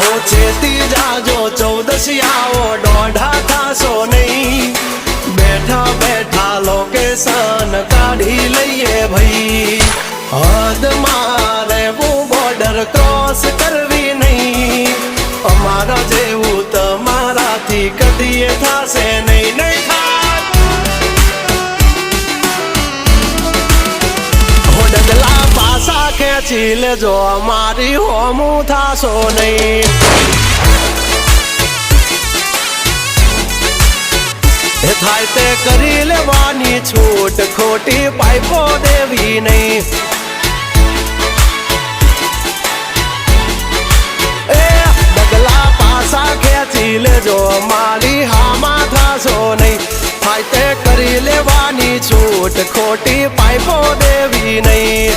हो चेती जाजो 14 आओ डोढ़ा थासो नहीं बैठा बैठा लोकेशन काढ़ी लईए भाई हद मारे वो बॉर्डर क्रॉस करवी नहीं अमारा जेवू तमारा थी कदीए थासे नहीं नहीं था हो डगला पासा खेची ले जो अमारी होमू थासो नहीं थाय ते करी लेवानी छूट खोटी पाइपो देवी नहीं डगला पासा खेची ले जो मारी हामा थासो नहीं थाय ते करी लेवानी छूट खोटी पाइपो देवी नहीं